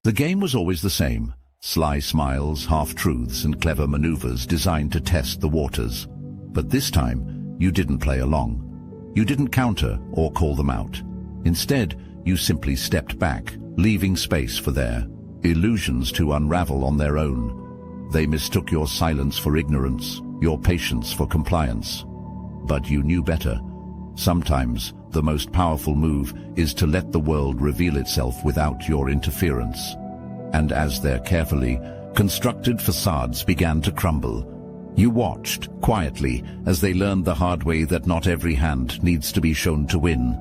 The game was always the same: sly smiles, half-truths, and clever maneuvers designed to test the waters. But this time, you didn't play along. You didn't counter or call them out. Instead, you simply stepped back, leaving space for their illusions to unravel on their own. They mistook your silence for ignorance, your patience for compliance. But you knew better. Sometimes, the most powerful move is to let the world reveal itself without your interference. And as their carefully constructed facades began to crumble, you watched quietly as they learned the hard way that not every hand needs to be shown to win.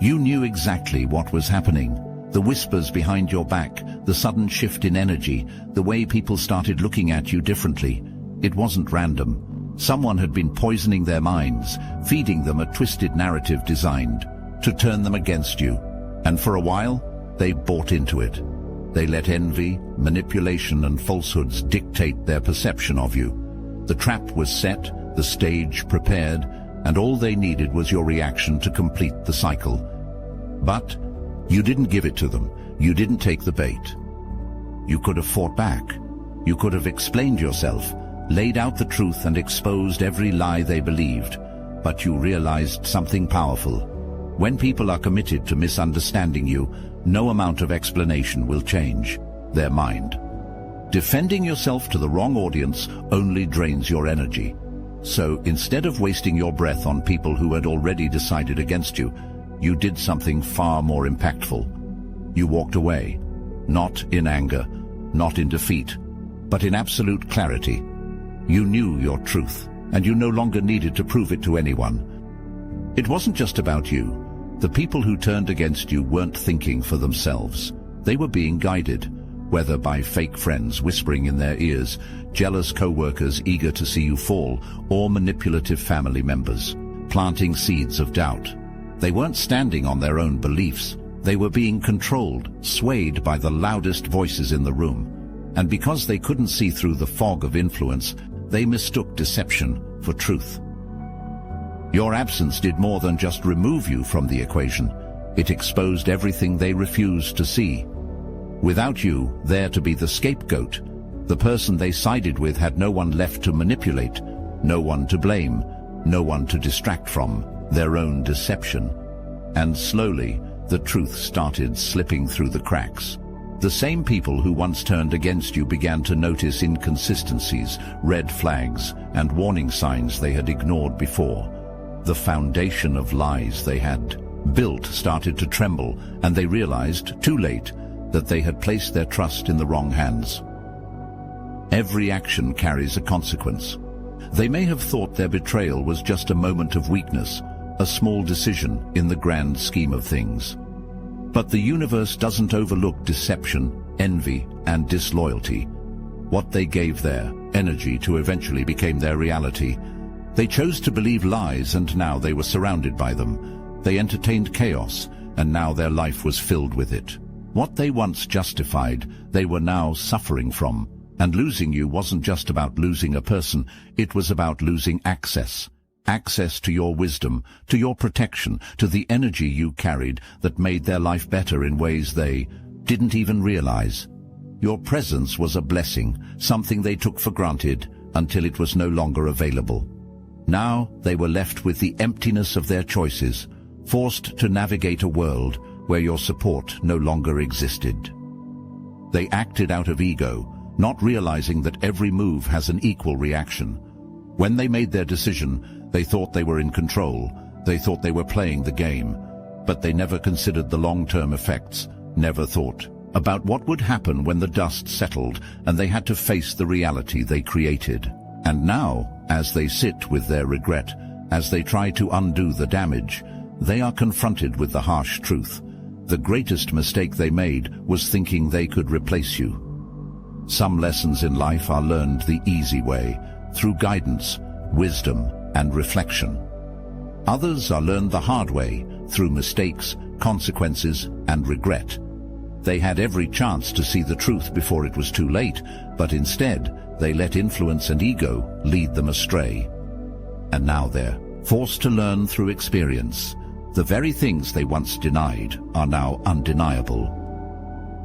You knew exactly what was happening. The whispers behind your back, the sudden shift in energy, the way people started looking at you differently. It wasn't random. Someone had been poisoning their minds, feeding them a twisted narrative designed to turn them against you. And for a while, they bought into it. They let envy, manipulation, and falsehoods dictate their perception of you. The trap was set, the stage prepared, and all they needed was your reaction to complete the cycle. But you didn't give it to them. You didn't take the bait. You could have fought back. You could have explained yourself, laid out the truth, and exposed every lie they believed. But you realized something powerful. When people are committed to misunderstanding you, no amount of explanation will change their mind. Defending yourself to the wrong audience only drains your energy. So instead of wasting your breath on people who had already decided against you, you did something far more impactful. You walked away, not in anger, not in defeat, but in absolute clarity. You knew your truth, and you no longer needed to prove it to anyone. It wasn't just about you. The people who turned against you weren't thinking for themselves. They were being guided, whether by fake friends whispering in their ears, jealous co-workers eager to see you fall, or manipulative family members, planting seeds of doubt. They weren't standing on their own beliefs. They were being controlled, swayed by the loudest voices in the room. And because they couldn't see through the fog of influence, they mistook deception for truth. Your absence did more than just remove you from the equation. It exposed everything they refused to see. Without you there to be the scapegoat, the person they sided with had no one left to manipulate, no one to blame, no one to distract from their own deception. And slowly, the truth started slipping through the cracks. The same people who once turned against you began to notice inconsistencies, red flags, and warning signs they had ignored before. The foundation of lies they had built started to tremble, and they realized, too late, that they had placed their trust in the wrong hands. Every action carries a consequence. They may have thought their betrayal was just a moment of weakness, a small decision in the grand scheme of things. But the universe doesn't overlook deception, envy, and disloyalty. What they gave their energy to eventually became their reality. They chose to believe lies, and now they were surrounded by them. They entertained chaos, and now their life was filled with it. What they once justified, they were now suffering from. And losing you wasn't just about losing a person, it was about losing access. Access to your wisdom, to your protection, to the energy you carried that made their life better in ways they didn't even realize. Your presence was a blessing, something they took for granted until it was no longer available. Now they were left with the emptiness of their choices, forced to navigate a world where your support no longer existed. They acted out of ego, not realizing that every move has an equal reaction. When they made their decision, they thought they were in control. They thought they were playing the game. But they never considered the long-term effects, never thought about what would happen when the dust settled and they had to face the reality they created. And now, as they sit with their regret, as they try to undo the damage, they are confronted with the harsh truth. The greatest mistake they made was thinking they could replace you. Some lessons in life are learned the easy way, through guidance, wisdom, and reflection. Others are learned the hard way, through mistakes, consequences, and regret. They had every chance to see the truth before it was too late, but instead, they let influence and ego lead them astray. And now they're forced to learn through experience. The very things they once denied are now undeniable.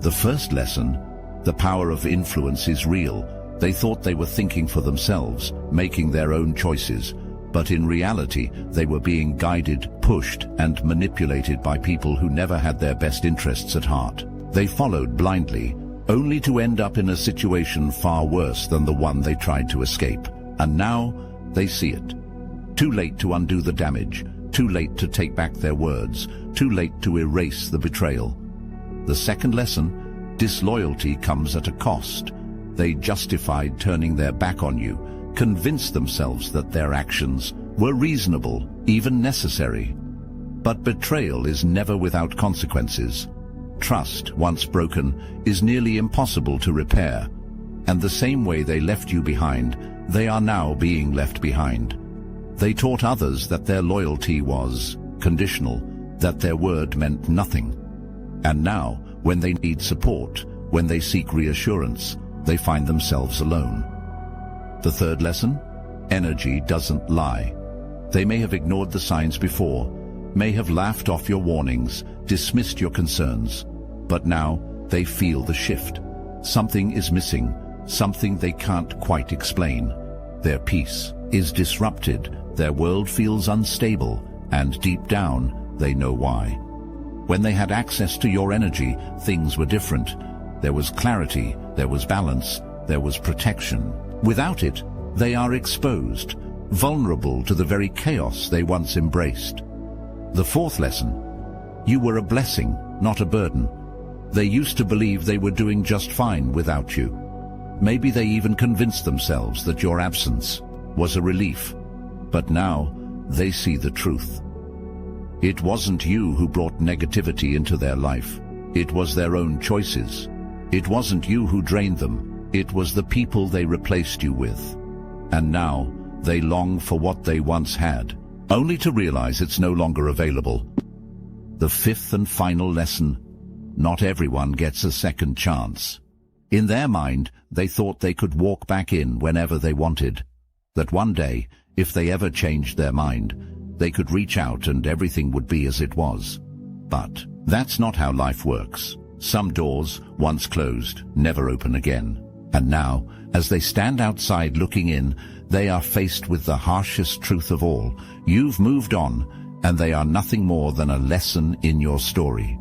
The first lesson, the power of influence is real. They thought they were thinking for themselves, making their own choices, but in reality they were being guided, pushed, and manipulated by people who never had their best interests at heart. They followed blindly, only to end up in a situation far worse than the one they tried to escape. And now they see it. Too late to undo the damage, too late to take back their words, too late to erase the betrayal. The second lesson, disloyalty comes at a cost. They justified turning their back on you, convinced themselves that their actions were reasonable, even necessary. But betrayal is never without consequences. Trust, once broken, is nearly impossible to repair. And the same way they left you behind, they are now being left behind. They taught others that their loyalty was conditional, that their word meant nothing. And now, when they need support, when they seek reassurance, they find themselves alone. The third lesson, energy doesn't lie. They may have ignored the signs before, may have laughed off your warnings, dismissed your concerns, but now they feel the shift. Something is missing, something they can't quite explain. Their peace is disrupted, their world feels unstable, and deep down, they know why. When they had access to your energy, things were different. There was clarity, there was balance, there was protection. Without it, they are exposed, vulnerable to the very chaos they once embraced. The fourth lesson, you were a blessing, not a burden. They used to believe they were doing just fine without you. Maybe they even convinced themselves that your absence was a relief. But now, they see the truth. It wasn't you who brought negativity into their life. It was their own choices. It wasn't you who drained them. It was the people they replaced you with. And now, they long for what they once had, only to realize it's no longer available. The fifth and final lesson, not everyone gets a second chance. In their mind, they thought they could walk back in whenever they wanted. That one day, if they ever changed their mind, they could reach out and everything would be as it was. But that's not how life works. Some doors, once closed, never open again. And now, as they stand outside looking in, they are faced with the harshest truth of all. You've moved on, and they are nothing more than a lesson in your story.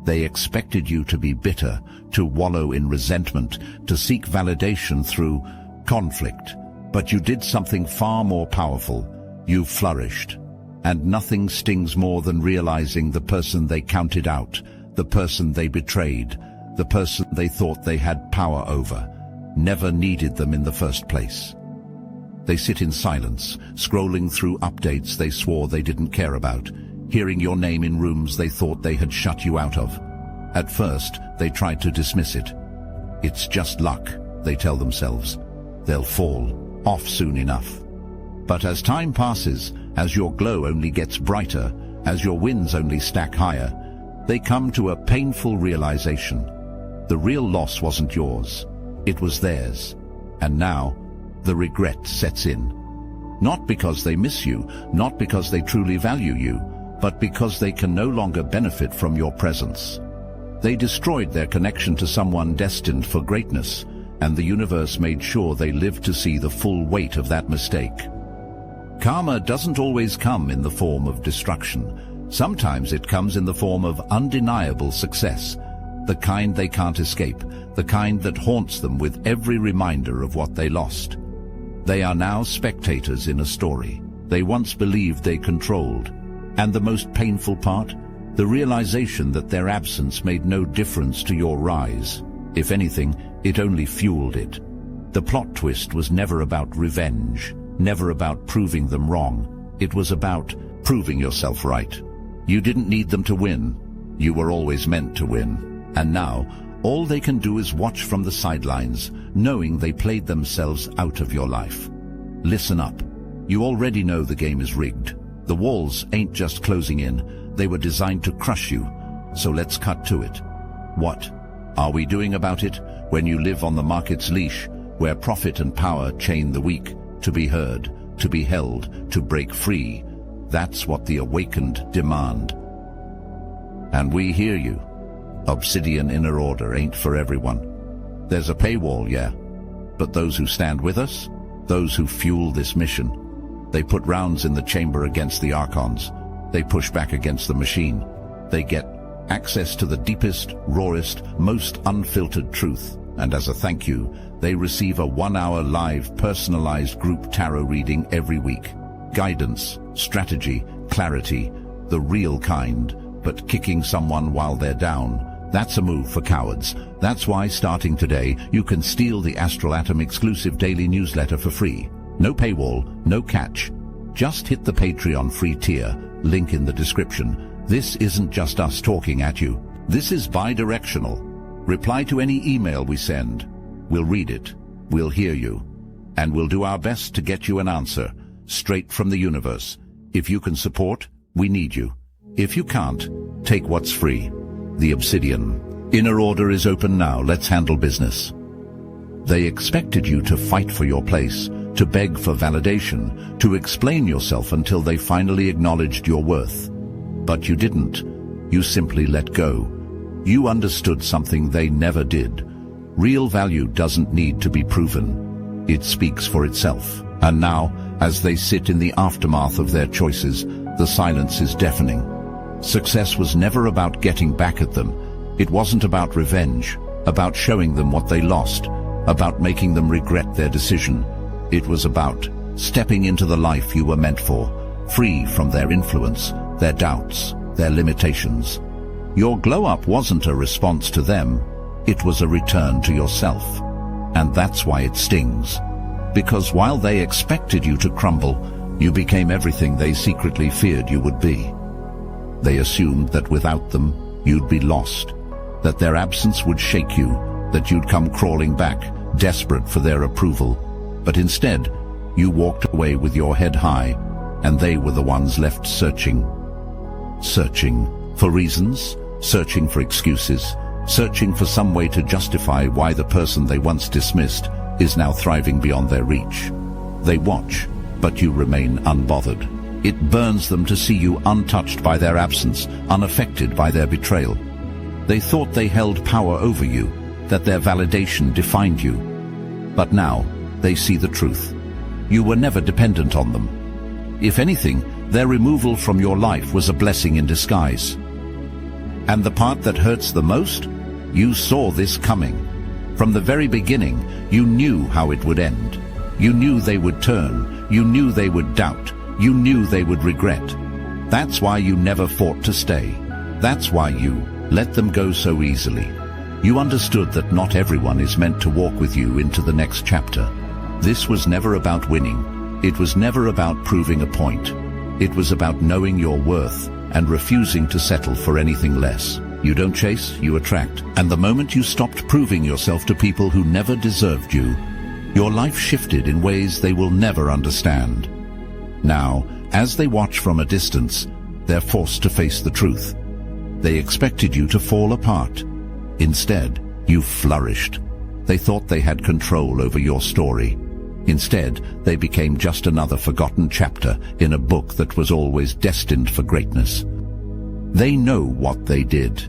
They expected you to be bitter, to wallow in resentment, to seek validation through conflict. But you did something far more powerful. You flourished. And nothing stings more than realizing the person they counted out, the person they betrayed, the person they thought they had power over, never needed them in the first place. They sit in silence, scrolling through updates they swore they didn't care about, hearing your name in rooms they thought they had shut you out of. At first, they tried to dismiss it. It's just luck, they tell themselves. They'll fall off soon enough. But as time passes, as your glow only gets brighter, as your wins only stack higher, they come to a painful realization. The real loss wasn't yours, it was theirs. And now, the regret sets in. Not because they miss you, not because they truly value you, but because they can no longer benefit from your presence. They destroyed their connection to someone destined for greatness, and the universe made sure they lived to see the full weight of that mistake. Karma doesn't always come in the form of destruction. Sometimes it comes in the form of undeniable success, the kind they can't escape, the kind that haunts them with every reminder of what they lost. They are now spectators in a story they once believed they controlled. And the most painful part? The realization that their absence made no difference to your rise. If anything, it only fueled it. The plot twist was never about revenge, never about proving them wrong. It was about proving yourself right. You didn't need them to win. You were always meant to win. And now, all they can do is watch from the sidelines, knowing they played themselves out of your life. Listen up. You already know the game is rigged. The walls ain't just closing in. They were designed to crush you. So let's cut to it. What are we doing about it when you live on the market's leash, where profit and power chain the weak? To be heard, to be held, to break free. That's what the awakened demand. And we hear you. Obsidian Inner Order ain't for everyone. There's a paywall, yeah. But those who stand with us, those who fuel this mission, they put rounds in the chamber against the Archons. They push back against the machine. They get access to the deepest, rawest, most unfiltered truth. And as a thank you, they receive a 1-hour live, personalized group tarot reading every week. Guidance, strategy, clarity, the real kind. But kicking someone while they're down, that's a move for cowards. That's why, starting today, you can steal the Astral Atom exclusive daily newsletter for free. No paywall, no catch. Just hit the Patreon free tier, link in the description. This isn't just us talking at you. This is bi-directional. Reply to any email we send. We'll read it, we'll hear you, and we'll do our best to get you an answer, straight from the universe. If you can support, we need you. If you can't, take what's free. The Obsidian Inner Order is open now. Let's handle business. They expected you to fight for your place, to beg for validation, to explain yourself until they finally acknowledged your worth. But you didn't. You simply let go. You understood something they never did. Real value doesn't need to be proven. It speaks for itself. And now, as they sit in the aftermath of their choices, the silence is deafening. Success was never about getting back at them. It wasn't about revenge, about showing them what they lost, about making them regret their decision. It was about stepping into the life you were meant for, free from their influence, their doubts, their limitations. Your glow-up wasn't a response to them, it was a return to yourself. And that's why it stings. Because while they expected you to crumble, you became everything they secretly feared you would be. They assumed that without them, you'd be lost, that their absence would shake you, that you'd come crawling back, desperate for their approval. But instead, you walked away with your head high, and they were the ones left searching. Searching for reasons, searching for excuses, searching for some way to justify why the person they once dismissed is now thriving beyond their reach. They watch, but you remain unbothered. It burns them to see you untouched by their absence, unaffected by their betrayal. They thought they held power over you, that their validation defined you. But now, they see the truth. You were never dependent on them. If anything, their removal from your life was a blessing in disguise. And the part that hurts the most? You saw this coming. From the very beginning, you knew how it would end. You knew they would turn. You knew they would doubt. You knew they would regret. That's why you never fought to stay. That's why you let them go so easily. You understood that not everyone is meant to walk with you into the next chapter. This was never about winning. It was never about proving a point. It was about knowing your worth and refusing to settle for anything less. You don't chase, you attract. And the moment you stopped proving yourself to people who never deserved you, your life shifted in ways they will never understand. Now, as they watch from a distance, they're forced to face the truth. They expected you to fall apart. Instead, you flourished. They thought they had control over your story. Instead, they became just another forgotten chapter in a book that was always destined for greatness. They know what they did.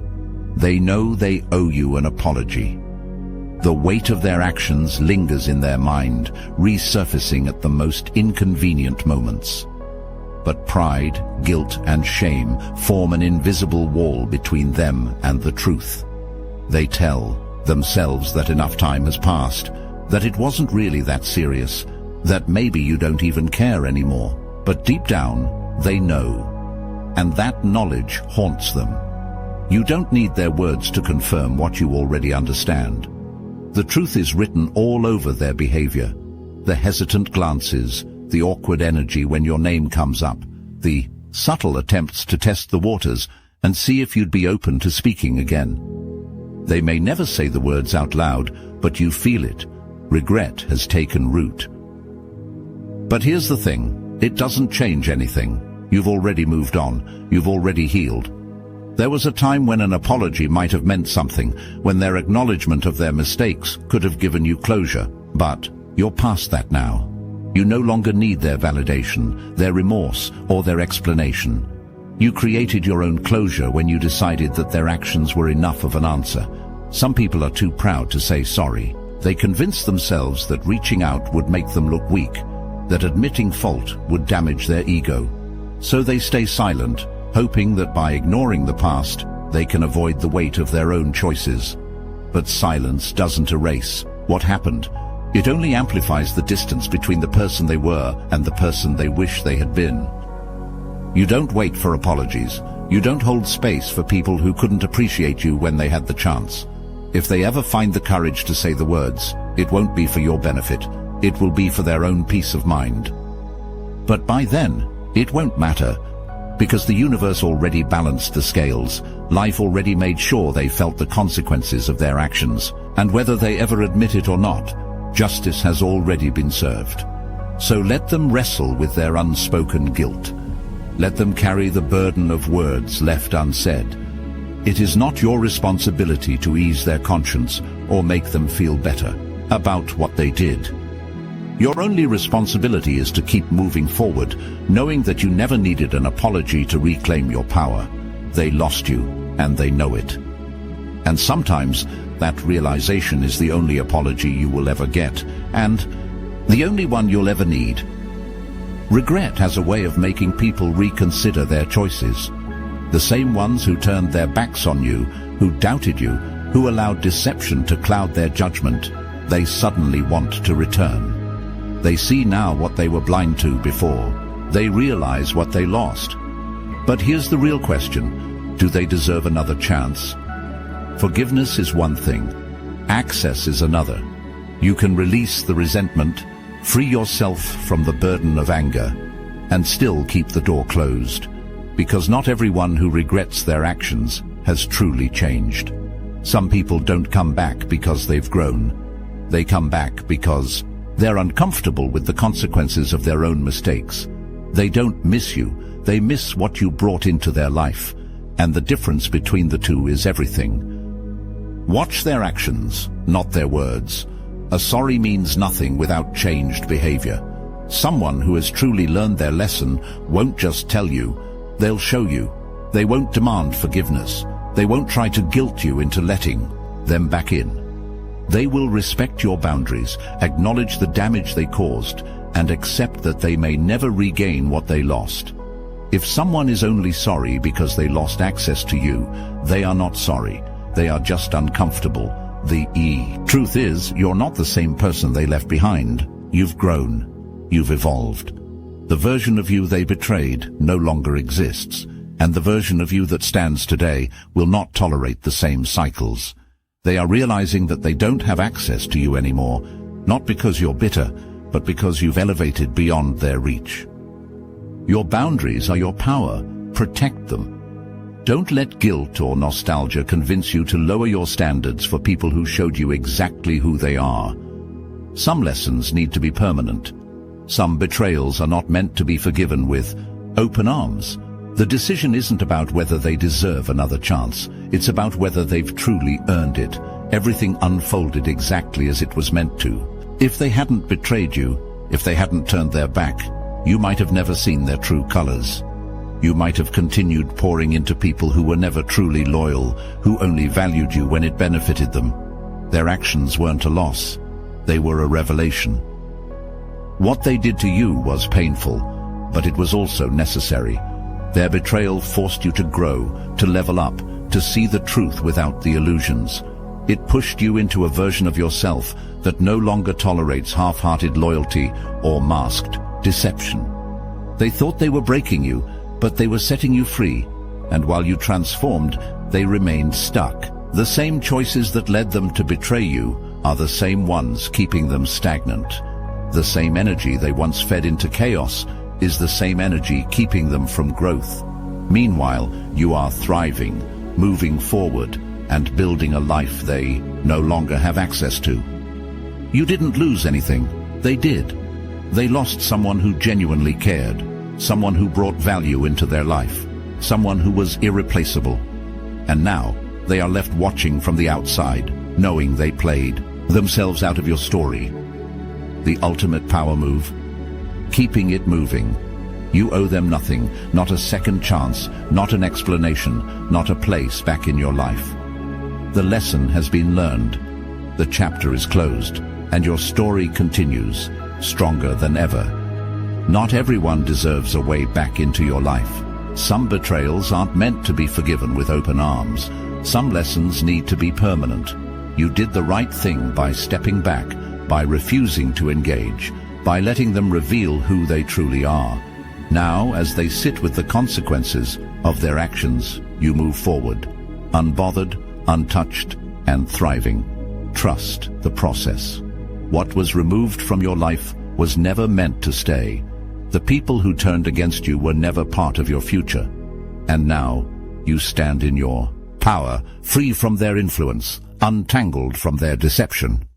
They know they owe you an apology. The weight of their actions lingers in their mind, resurfacing at the most inconvenient moments. But pride, guilt, and shame form an invisible wall between them and the truth. They tell themselves that enough time has passed, that it wasn't really that serious, that maybe you don't even care anymore. But deep down, they know. And that knowledge haunts them. You don't need their words to confirm what you already understand. The truth is written all over their behavior. The hesitant glances, the awkward energy when your name comes up, the subtle attempts to test the waters and see if you'd be open to speaking again. They may never say the words out loud, but you feel it. Regret has taken root. But here's the thing, it doesn't change anything. You've already moved on, you've already healed. There was a time when an apology might have meant something, when their acknowledgement of their mistakes could have given you closure. But you're past that now. You no longer need their validation, their remorse, or their explanation. You created your own closure when you decided that their actions were enough of an answer. Some people are too proud to say sorry. They convince themselves that reaching out would make them look weak, that admitting fault would damage their ego. So they stay silent, hoping that by ignoring the past, they can avoid the weight of their own choices. But silence doesn't erase what happened. It only amplifies the distance between the person they were and the person they wish they had been. You don't wait for apologies. You don't hold space for people who couldn't appreciate you when they had the chance. If they ever find the courage to say the words, it won't be for your benefit. It will be for their own peace of mind. But by then, it won't matter, because the universe already balanced the scales. Life already made sure they felt the consequences of their actions, and whether they ever admit it or not, justice has already been served. So let them wrestle with their unspoken guilt. Let them carry the burden of words left unsaid. It is not your responsibility to ease their conscience or make them feel better about what they did. Your only responsibility is to keep moving forward, knowing that you never needed an apology to reclaim your power. They lost you, and they know it. And sometimes that realization is the only apology you will ever get, and the only one you'll ever need. Regret has a way of making people reconsider their choices. The same ones who turned their backs on you, who doubted you, who allowed deception to cloud their judgment, they suddenly want to return. They see now what they were blind to before. They realize what they lost. But here's the real question: do they deserve another chance? Forgiveness is one thing. Access is another. You can release the resentment, free yourself from the burden of anger, and still keep the door closed. Because not everyone who regrets their actions has truly changed. Some people don't come back because they've grown. They come back because they're uncomfortable with the consequences of their own mistakes. They don't miss you, they miss what you brought into their life, and the difference between the two is everything. Watch their actions, not their words. A sorry means nothing without changed behavior. Someone who has truly learned their lesson won't just tell you, they'll show you. They won't demand forgiveness. They won't try to guilt you into letting them back in. They will respect your boundaries, acknowledge the damage they caused, and accept that they may never regain what they lost. If someone is only sorry because they lost access to you, they are not sorry. They are just uncomfortable. The truth is, you're not the same person they left behind. You've grown. You've evolved. The version of you they betrayed no longer exists, and the version of you that stands today will not tolerate the same cycles. They are realizing that they don't have access to you anymore, not because you're bitter, but because you've elevated beyond their reach. Your boundaries are your power. Protect them. Don't let guilt or nostalgia convince you to lower your standards for people who showed you exactly who they are. Some lessons need to be permanent. Some betrayals are not meant to be forgiven with open arms. The decision isn't about whether they deserve another chance. It's about whether they've truly earned it. Everything unfolded exactly as it was meant to. If they hadn't betrayed you, if they hadn't turned their back, you might have never seen their true colors. You might have continued pouring into people who were never truly loyal, who only valued you when it benefited them. Their actions weren't a loss. They were a revelation. What they did to you was painful, but it was also necessary. Their betrayal forced you to grow, to level up, to see the truth without the illusions. It pushed you into a version of yourself that no longer tolerates half-hearted loyalty or masked deception. They thought they were breaking you, but they were setting you free, and while you transformed, they remained stuck. The same choices that led them to betray you are the same ones keeping them stagnant. The same energy they once fed into chaos is the same energy keeping them from growth. Meanwhile, you are thriving, moving forward, and building a life they no longer have access to. You didn't lose anything. They did. They lost someone who genuinely cared, someone who brought value into their life, someone who was irreplaceable. And now, they are left watching from the outside, knowing they played themselves out of your story. The ultimate power move: keeping it moving. You owe them nothing, not a second chance, not an explanation, not a place back in your life. The lesson has been learned. The chapter is closed, and your story continues, stronger than ever. Not everyone deserves a way back into your life. Some betrayals aren't meant to be forgiven with open arms. Some lessons need to be permanent. You did the right thing by stepping back, by refusing to engage, by letting them reveal who they truly are. Now, as they sit with the consequences of their actions, you move forward, unbothered, untouched, and thriving. Trust the process. What was removed from your life was never meant to stay. The people who turned against you were never part of your future. And now, you stand in your power, free from their influence, untangled from their deception.